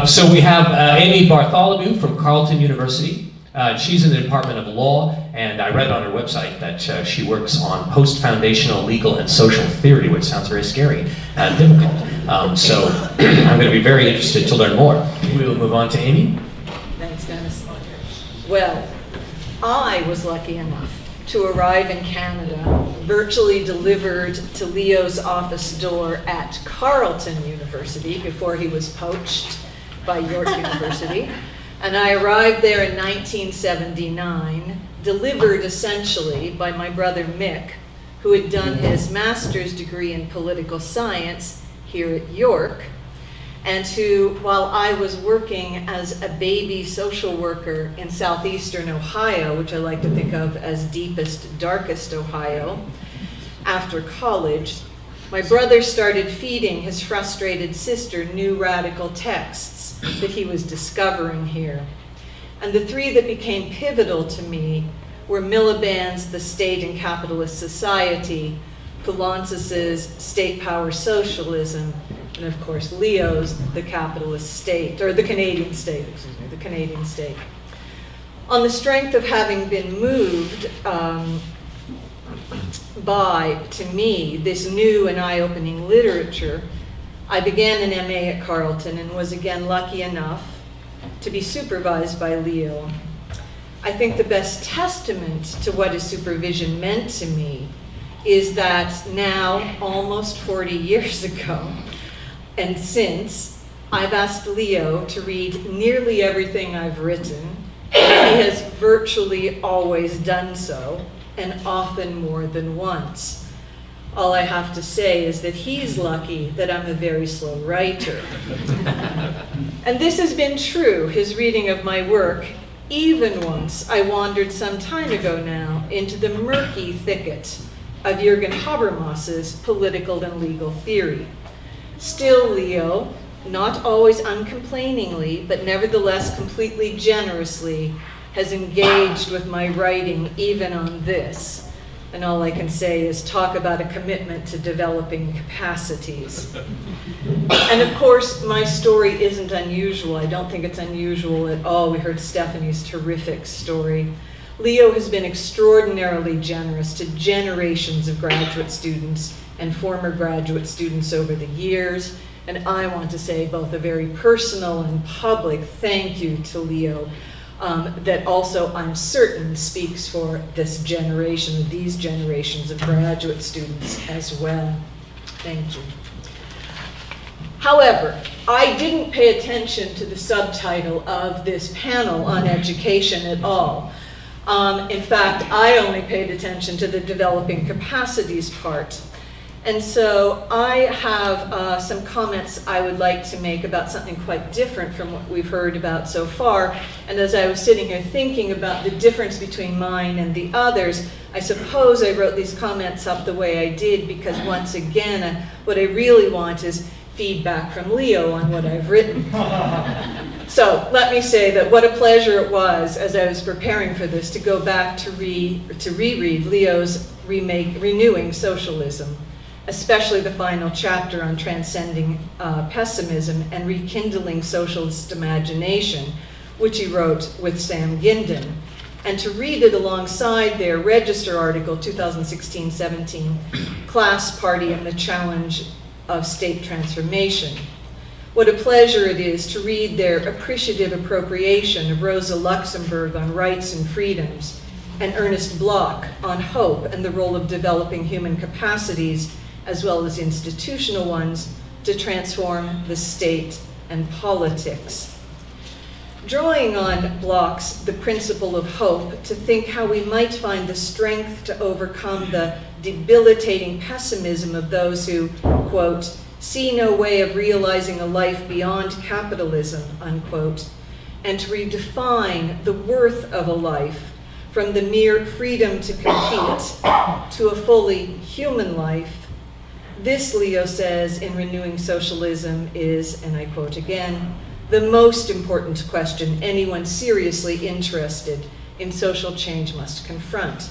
So we have Amy Bartholomew from Carleton University. She's in the Department of Law, and I read on her website that she works on post-foundational legal and social theory, which sounds very scary and difficult. So I'm going to be very interested to learn more. We will move on to Amy. Thanks, Dennis. Well, I was lucky enough to arrive in Canada, virtually delivered to Leo's office door at Carleton University before he was poached by York University. And I arrived there in 1979, delivered essentially by my brother Mick, who had done his master's degree in political science here at York, and who, while I was working as a baby social worker in southeastern Ohio, which I like to think of as deepest, darkest Ohio, after college, my brother started feeding his frustrated sister new radical texts that he was discovering here. And the three that became pivotal to me were Miliband's The State and Capitalist Society, Poulantzas's State Power Socialism, and of course Leo's The Capitalist State, or the Canadian State, excuse me, the Canadian State. On the strength of having been moved by, to me, this new and eye-opening literature, I began an MA at Carleton and was again lucky enough to be supervised by Leo. I think the best testament to what his supervision meant to me is that now, almost 40 years ago, and since, I've asked Leo to read nearly everything I've written, and he has virtually always done so, and often more than once. All I have to say is that he's lucky that I'm a very slow writer. And this has been true, his reading of my work, even once I wandered some time ago now into the murky thicket of Jürgen Habermas's political and legal theory. Still, Leo, not always uncomplainingly, but nevertheless completely generously, has engaged with my writing even on this. And all I can say is talk about a commitment to developing capacities. And of course, my story isn't unusual. I don't think it's unusual at all. We heard Stephanie's terrific story. Leo has been extraordinarily generous to generations of graduate students and former graduate students over the years. And I want to say both a very personal and public thank you to Leo that also, I'm certain, speaks for this generation, these generations of graduate students as well. Thank you. However, I didn't pay attention to the subtitle of this panel on education at all. In fact, I only paid attention to the developing capacities part. And so I have some comments I would like to make about something quite different from what we've heard about so far. And as I was sitting here thinking about the difference between mine and the others, I suppose I wrote these comments up the way I did because once again, what I really want is feedback from Leo on what I've written. So let me say that what a pleasure it was as I was preparing for this to go back to reread Leo's Renewing Socialism, especially the final chapter on transcending pessimism and rekindling socialist imagination, which he wrote with Sam Gindin, and to read it alongside their Register article, 2016-17, Class, Party, and the Challenge of State Transformation. What a pleasure it is to read their appreciative appropriation of Rosa Luxemburg on rights and freedoms, and Ernest Bloch on hope and the role of developing human capacities as well as institutional ones, to transform the state and politics. Drawing on Bloch's The Principle of Hope to think how we might find the strength to overcome the debilitating pessimism of those who, quote, see no way of realizing a life beyond capitalism, unquote, and to redefine the worth of a life from the mere freedom to compete to a fully human life. This, Leo says in Renewing Socialism, is, and I quote again, the most important question anyone seriously interested in social change must confront.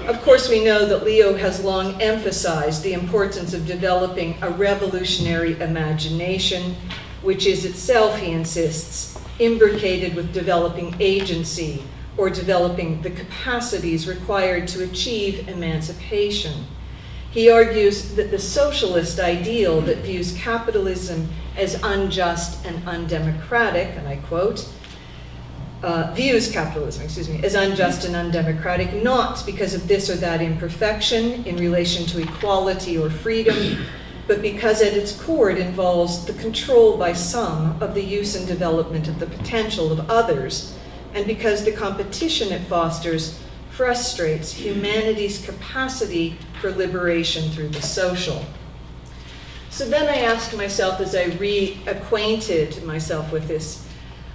Of course, we know that Leo has long emphasized the importance of developing a revolutionary imagination which is itself, he insists, imbricated with developing agency or developing the capacities required to achieve emancipation. He argues that the socialist ideal that views capitalism as unjust and undemocratic, and I quote, views capitalism, as unjust and undemocratic, not because of this or that imperfection in relation to equality or freedom, but because at its core it involves the control by some of the use and development of the potential of others, and because the competition it fosters frustrates humanity's capacity for liberation through the social. So then I asked myself, as I reacquainted myself with this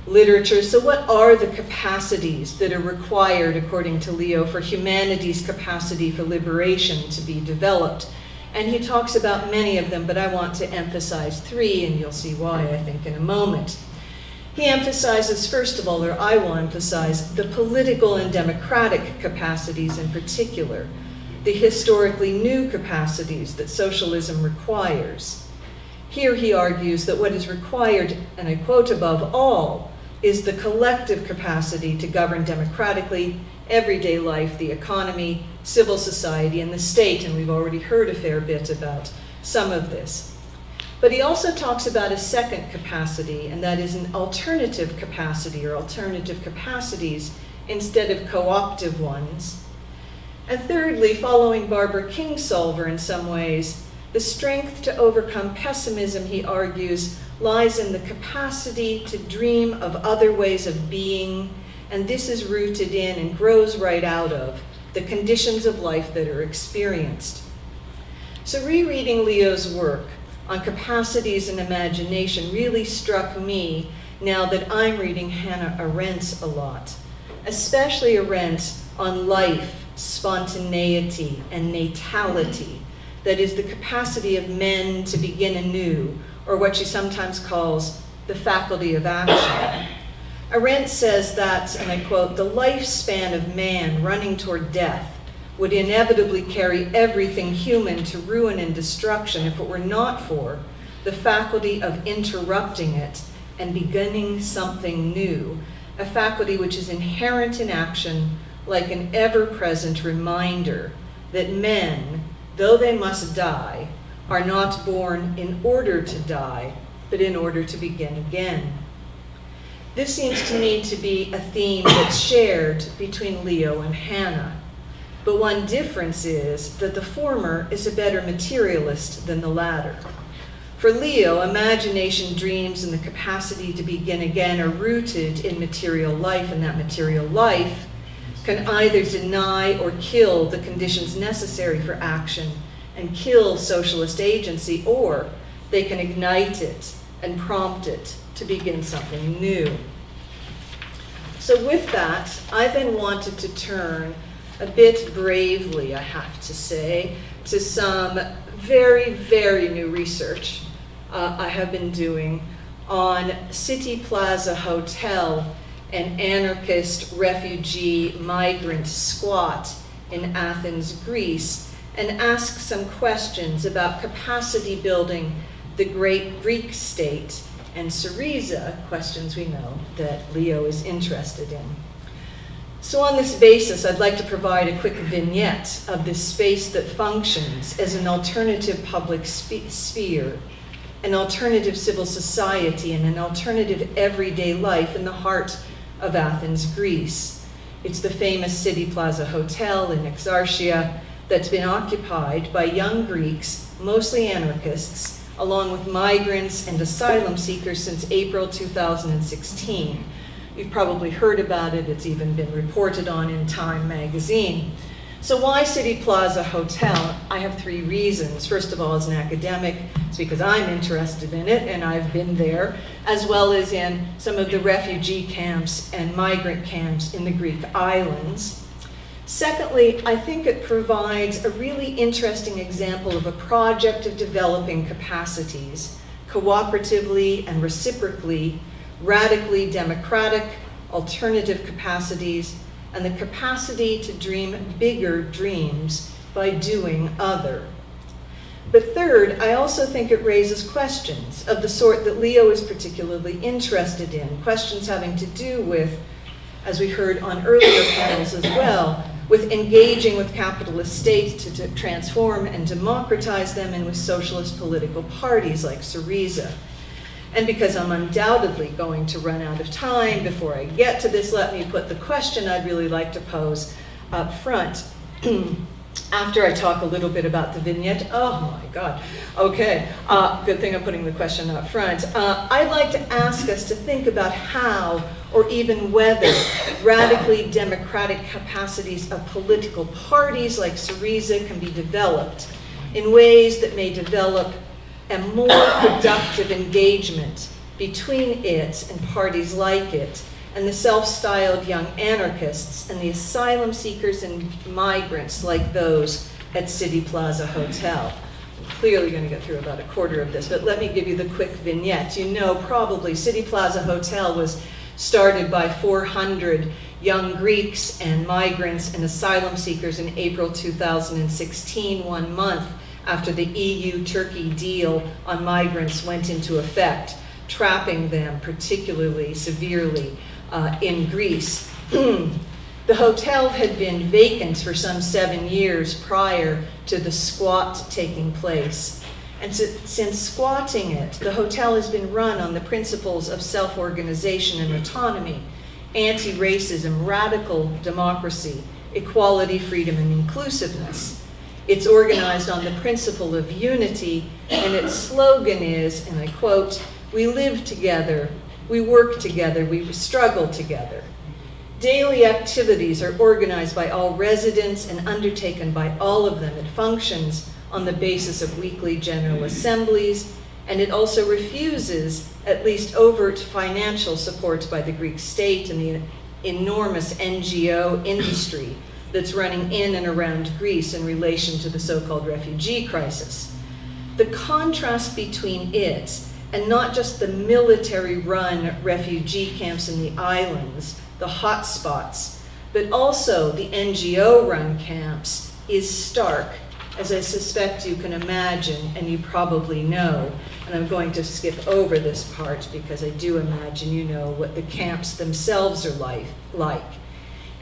literature, so what are the capacities that are required, according to Leo, for humanity's capacity for liberation to be developed? And he talks about many of them, but I want to emphasize three, and you'll see why, I think, in a moment. He emphasizes, first of all, or I will emphasize, the political and democratic capacities in particular, the historically new capacities that socialism requires. Here he argues that what is required, and I quote, above all, is the collective capacity to govern democratically everyday life, the economy, civil society, and the state, and we've already heard a fair bit about some of this. But he also talks about a second capacity, and that is an alternative capacity or alternative capacities instead of co-optive ones. And thirdly, following Barbara Kingsolver in some ways, the strength to overcome pessimism, he argues, lies in the capacity to dream of other ways of being, and this is rooted in and grows right out of the conditions of life that are experienced. So rereading Leo's work on capacities and imagination really struck me now that I'm reading Hannah Arendt's a lot, especially Arendt's on life, spontaneity, and natality, that is the capacity of men to begin anew, or what she sometimes calls the faculty of action. Arendt says that, and I quote, the lifespan of man running toward death would inevitably carry everything human to ruin and destruction if it were not for the faculty of interrupting it and beginning something new, a faculty which is inherent in action, like an ever-present reminder that men, though they must die, are not born in order to die, but in order to begin again. This seems to me to be a theme that's shared between Leo and Hannah. But one difference is that the former is a better materialist than the latter. For Leo, imagination, dreams, and the capacity to begin again are rooted in material life, and that material life can either deny or kill the conditions necessary for action and kill socialist agency, or they can ignite it and prompt it to begin something new. So with that, I then wanted to turn a bit bravely, I have to say, to some very, very new research I have been doing on City Plaza Hotel, an anarchist refugee migrant squat in Athens, Greece, and ask some questions about capacity building the great Greek state and Syriza, questions we know that Leo is interested in. So on this basis, I'd like to provide a quick vignette of this space that functions as an alternative public sphere, an alternative civil society, and an alternative everyday life in the heart of Athens, Greece. It's the famous City Plaza Hotel in Exarchia that's been occupied by young Greeks, mostly anarchists, along with migrants and asylum seekers since April 2016. You've probably heard about it. It's even been reported on in Time magazine. So why City Plaza Hotel? I have three reasons. First of all, as an academic, it's because I'm interested in it and I've been there, as well as in some of the refugee camps and migrant camps in the Greek islands. Secondly, I think it provides a really interesting example of a project of developing capacities, cooperatively and reciprocally, radically democratic, alternative capacities, and the capacity to dream bigger dreams by doing other. But third, I also think it raises questions of the sort that Leo is particularly interested in, questions having to do with, as we heard on earlier panels as well, with engaging with capitalist states to transform and democratize them, and with socialist political parties like Syriza. And because I'm undoubtedly going to run out of time before I get to this, let me put the question I'd really like to pose up front. After I talk a little bit about the vignette, oh my God, okay, good thing I'm putting the question up front. I'd like to ask us to think about how, or even whether, radically democratic capacities of political parties like Syriza can be developed in ways that may develop a more productive engagement between it and parties like it, and the self-styled young anarchists and the asylum seekers and migrants like those at City Plaza Hotel. I'm clearly going to get through about a quarter of this, but let me give you the quick vignette. You know probably City Plaza Hotel was started by 400 young Greeks and migrants and asylum seekers in April 2016, 1 month after the EU-Turkey deal on migrants went into effect, trapping them particularly severely in Greece. The hotel had been vacant for some 7 years prior to the squat taking place. And since squatting it, the hotel has been run on the principles of self-organization and autonomy, anti-racism, radical democracy, equality, freedom, and inclusiveness. It's organized on the principle of unity, and its slogan is, and I quote, "We live together, we work together, we struggle together." Daily activities are organized by all residents and undertaken by all of them. It functions on the basis of weekly general assemblies, and it also refuses at least overt financial support by the Greek state and the enormous NGO industry that's running in and around Greece in relation to the so-called refugee crisis. The contrast between it and not just the military-run refugee camps in the islands, the hot spots, but also the NGO-run camps is stark, as I suspect you can imagine and you probably know. And I'm going to skip over this part because I do imagine you know what the camps themselves are like.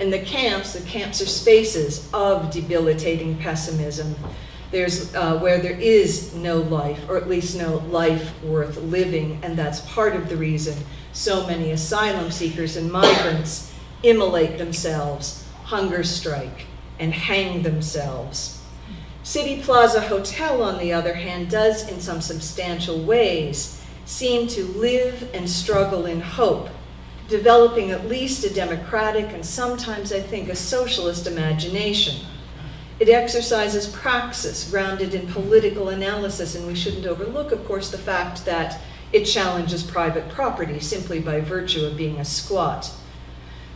In the camps are spaces of debilitating pessimism. There's where there is no life, or at least no life worth living, and that's part of the reason so many asylum seekers and migrants immolate themselves, hunger strike, and hang themselves. City Plaza Hotel, on the other hand, does in some substantial ways seem to live and struggle in hope, developing at least a democratic and sometimes, I think, a socialist imagination. It exercises praxis grounded in political analysis, and we shouldn't overlook, of course, the fact that it challenges private property simply by virtue of being a squat.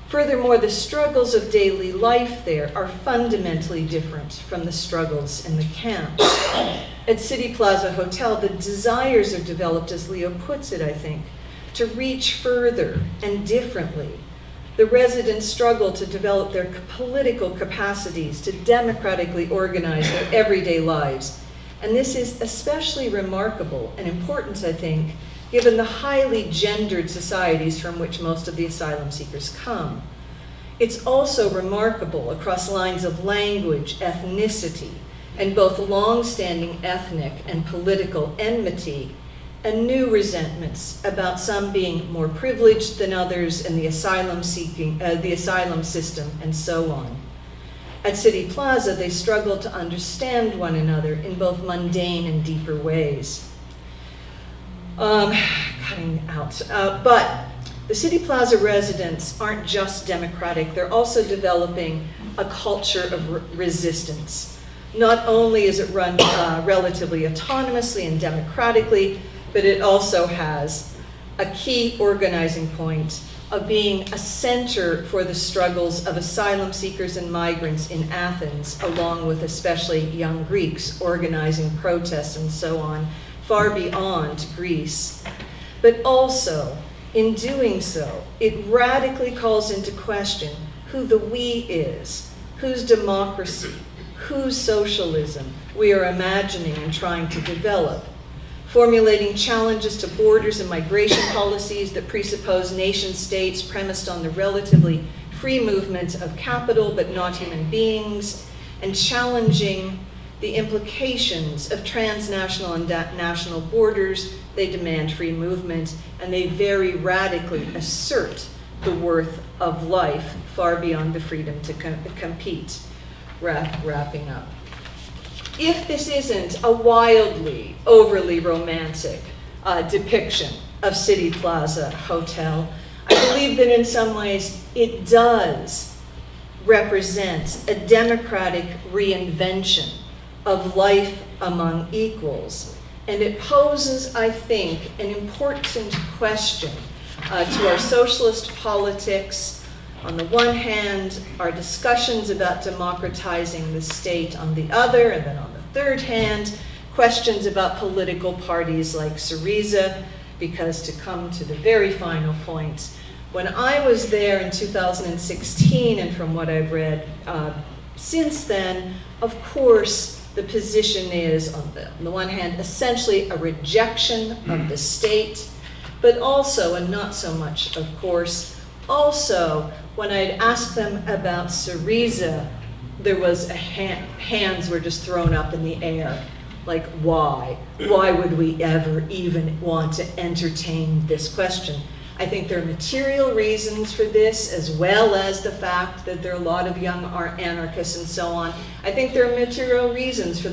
Furthermore, the struggles of daily life there are fundamentally different from the struggles in the camps. At City Plaza Hotel, the desires are developed, as Leo puts it, I think, to reach further and differently. The residents struggle to develop their political capacities to democratically organize their everyday lives. And this is especially remarkable and important, I think, given the highly gendered societies from which most of the asylum seekers come. It's also remarkable across lines of language, ethnicity, and both long-standing ethnic and political enmity, and new resentments about some being more privileged than others in the asylum system, and so on. At City Plaza, they struggle to understand one another in both mundane and deeper ways. Cutting out. But the City Plaza residents aren't just democratic, they're also developing a culture of resistance. Not only is it run relatively autonomously and democratically, but it also has a key organizing point of being a center for the struggles of asylum seekers and migrants in Athens, along with especially young Greeks organizing protests and so on, far beyond Greece. But also, in doing so, it radically calls into question who the we is, whose democracy, whose socialism we are imagining and trying to develop, formulating challenges to borders and migration policies that presuppose nation states premised on the relatively free movement of capital but not human beings, and challenging the implications of transnational and national borders. They demand free movement, and they very radically assert the worth of life far beyond the freedom to compete. Wrapping up. If this isn't a wildly, overly romantic depiction of City Plaza Hotel, I believe that in some ways it does represent a democratic reinvention of life among equals. And it poses, I think, an important question to our socialist politics. On the one hand, our discussions about democratizing the state on the other, and then on the third hand, questions about political parties like Syriza, because to come to the very final point, when I was there in 2016, and from what I've read since then, of course, the position is, on the one hand, essentially a rejection of the state, but also, and not so much, of course, also, when I'd asked them about Syriza, there was hands were just thrown up in the air. Like, why? Why would we ever even want to entertain this question? I think there are material reasons for this, as well as the fact that there are a lot of young anarchists and so on. I think there are material reasons for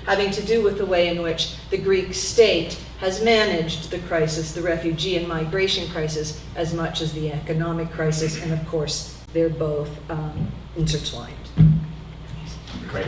having to do with the way in which the Greek state has managed the crisis, the refugee and migration crisis, as much as the economic crisis, and of course, they're both intertwined. Great.